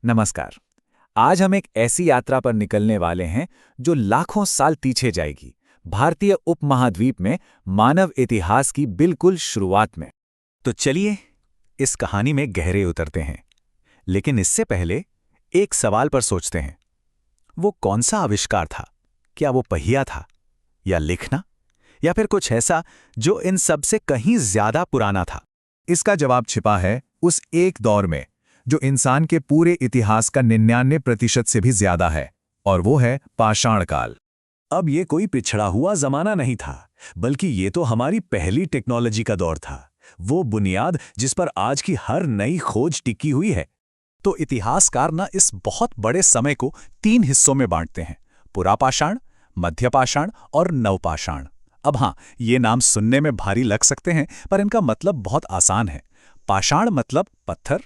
नमस्कार। आज हम एक ऐसी यात्रा पर निकलने वाले हैं जो लाखों साल पीछे जाएगी, भारतीय उपमहाद्वीप में मानव इतिहास की बिल्कुल शुरुआत में। तो चलिए इस कहानी में गहरे उतरते हैं। लेकिन इससे पहले एक सवाल पर सोचते हैं। वो कौन सा आविष्कार था? क्या वो पहिया था, या लिखना, या फिर कुछ ऐसा जो इन सब से कहीं ज्यादा पुराना था? इसका जवाब छिपा है उस एक दौर में जो इंसान के पूरे इतिहास का 99% से भी ज्यादा है, और वो है पाषाण काल। अब ये कोई पिछड़ा हुआ जमाना नहीं था, बल्कि ये तो हमारी पहली टेक्नोलॉजी का दौर था, वो बुनियाद जिस पर आज की हर नई खोज टिकी हुई है। तो इतिहासकार इस बहुत बड़े समय को 3 हिस्सों में बांटते हैं: पुरापाषाण, मध्यपाषाण और नवपाषाण। अब हाँ, ये नाम सुनने में भारी लग सकते हैं, पर इनका मतलब बहुत आसान है। पाषाण मतलब पत्थर,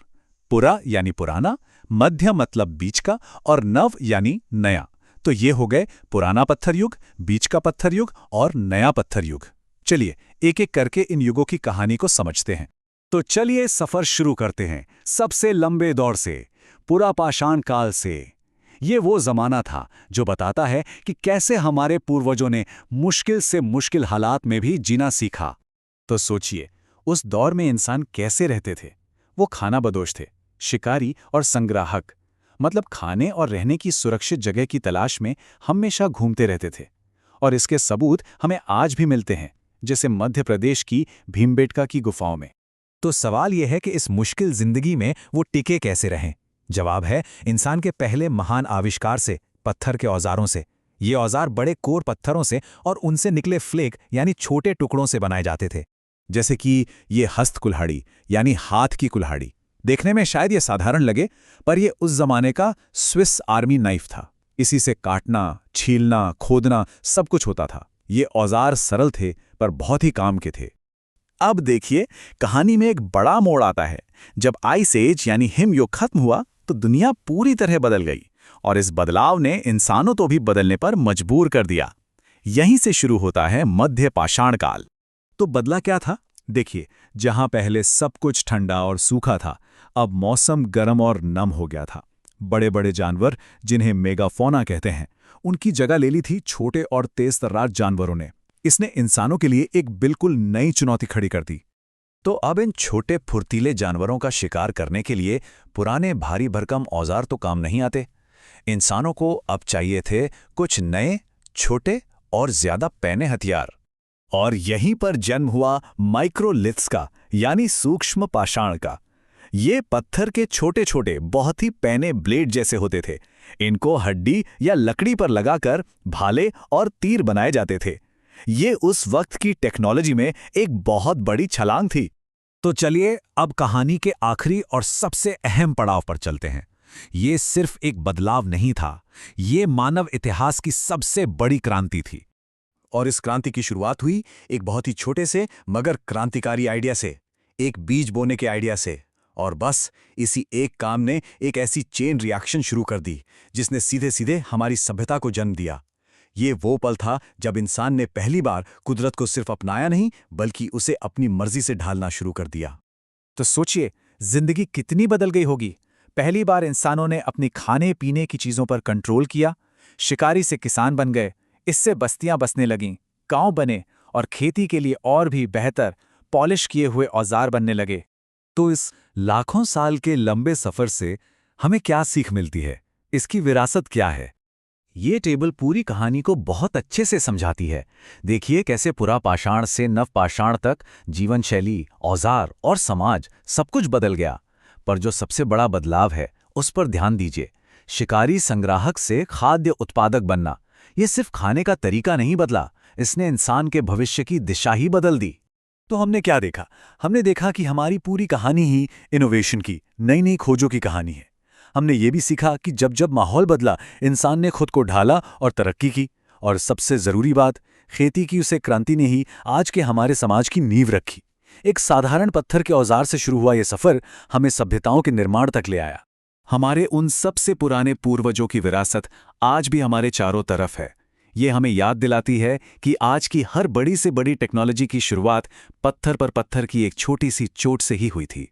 पुरा यानी पुराना, मध्य मतलब बीच का, और नव यानी नया। तो ये हो गए पुराना पत्थर युग, बीच का पत्थर युग और नया पत्थर युग। चलिए एक एक करके इन युगों की कहानी को समझते हैं। तो चलिए सफर शुरू करते हैं सबसे लंबे दौर से, पुरापाषाण काल से। ये वो जमाना था जो बताता है कि कैसे हमारे पूर्वजों ने मुश्किल से मुश्किल हालात में भी जीना सीखा। तो सोचिए, उस दौर में इंसान कैसे रहते थे? वो खानाबदोश थे, शिकारी और संग्राहक। मतलब खाने और रहने की सुरक्षित जगह की तलाश में हमेशा घूमते रहते थे। और इसके सबूत हमें आज भी मिलते हैं, जैसे मध्य प्रदेश की भीमबेटका की गुफाओं में। तो सवाल यह है कि इस मुश्किल जिंदगी में वो टिके कैसे रहें? जवाब है इंसान के पहले महान आविष्कार से, पत्थर के औजारों से। ये औजार बड़े कोर पत्थरों से और उनसे निकले फ्लेक यानी छोटे टुकड़ों से बनाए जाते थे। जैसे कि ये हस्त कुल्हाड़ी यानी हाथ की कुल्हाड़ी। देखने में शायद ये साधारण लगे, पर ये उस जमाने का स्विस आर्मी नाइफ था। इसी से काटना, छीलना, खोदना सब कुछ होता था। ये औजार सरल थे पर बहुत ही काम के थे। अब देखिए, कहानी में एक बड़ा मोड़ आता है। जब आइस एज यानी हिमयुग खत्म हुआ तो दुनिया पूरी तरह बदल गई, और इस बदलाव ने इंसानों को भी बदलने पर मजबूर कर दिया। यहीं से शुरू होता है मध्य पाषाण काल। तो बदला क्या था? देखिए, जहां पहले सब कुछ ठंडा और सूखा था, अब मौसम गर्म और नम हो गया था। बड़े बड़े जानवर, जिन्हें मेगाफोना कहते हैं, उनकी जगह ले ली थी छोटे और तेज तर्रार जानवरों ने। इसने इंसानों के लिए एक बिल्कुल नई चुनौती खड़ी कर दी। तो अब इन छोटे फुर्तीले जानवरों का शिकार करने के लिए पुराने भारी भरकम औजार तो काम नहीं आते। इंसानों को अब चाहिए थे कुछ नए, छोटे और ज्यादा पैने हथियार। और यहीं पर जन्म हुआ माइक्रोलिथ्स का, यानी सूक्ष्म पाषाण का। ये पत्थर के छोटे छोटे बहुत ही पैने ब्लेड जैसे होते थे। इनको हड्डी या लकड़ी पर लगाकर भाले और तीर बनाए जाते थे। ये उस वक्त की टेक्नोलॉजी में एक बहुत बड़ी छलांग थी। तो चलिए अब कहानी के आखिरी और सबसे अहम पड़ाव पर चलते हैं। ये सिर्फ एक बदलाव नहीं था, ये मानव इतिहास की सबसे बड़ी क्रांति थी। और इस क्रांति की शुरुआत हुई एक बहुत ही छोटे से मगर क्रांतिकारी आइडिया से, एक बीज बोने के आइडिया से। और बस इसी एक काम ने एक ऐसी चेन रिएक्शन शुरू कर दी जिसने सीधे सीधे हमारी सभ्यता को जन्म दिया। ये वो पल था जब इंसान ने पहली बार कुदरत को सिर्फ अपनाया नहीं, बल्कि उसे अपनी मर्जी से ढालना शुरू कर दिया। तो सोचिए, जिंदगी कितनी बदल गई होगी। पहली बार इंसानों ने अपनी खाने पीने की चीजों पर कंट्रोल किया। शिकारी से किसान बन गए, इससे बस्तियां बसने लगीं, गांव बने, और खेती के लिए और भी बेहतर पॉलिश किए हुए औजार बनने लगे। तो इस लाखों साल के लंबे सफर से हमें क्या सीख मिलती है? इसकी विरासत क्या है? ये टेबल पूरी कहानी को बहुत अच्छे से समझाती है। देखिए कैसे पुरापाषाण से नवपाषाण तक जीवन शैली, औजार और समाज सब कुछ बदल गया। पर जो सबसे बड़ा बदलाव है उस पर ध्यान दीजिए। शिकारी संग्राहक से खाद्य उत्पादक बनना, ये सिर्फ खाने का तरीका नहीं बदला, इसने इंसान के भविष्य की दिशा ही बदल दी। तो हमने क्या देखा? हमने देखा कि हमारी पूरी कहानी ही इनोवेशन की, नई नई खोजों की कहानी है। हमने ये भी सीखा कि जब जब माहौल बदला, इंसान ने खुद को ढाला और तरक्की की। और सबसे जरूरी बात, खेती की उसे क्रांति ने ही आज के हमारे समाज की नींव रखी। एक साधारण पत्थर के औजार से शुरू हुआ ये सफर हमें सभ्यताओं के निर्माण तक ले आया। हमारे उन सबसे पुराने पूर्वजों की विरासत आज भी हमारे चारों तरफ है। ये हमें याद दिलाती है कि आज की हर बड़ी से बड़ी टेक्नोलॉजी की शुरुआत पत्थर पर पत्थर की एक छोटी सी चोट से ही हुई थी।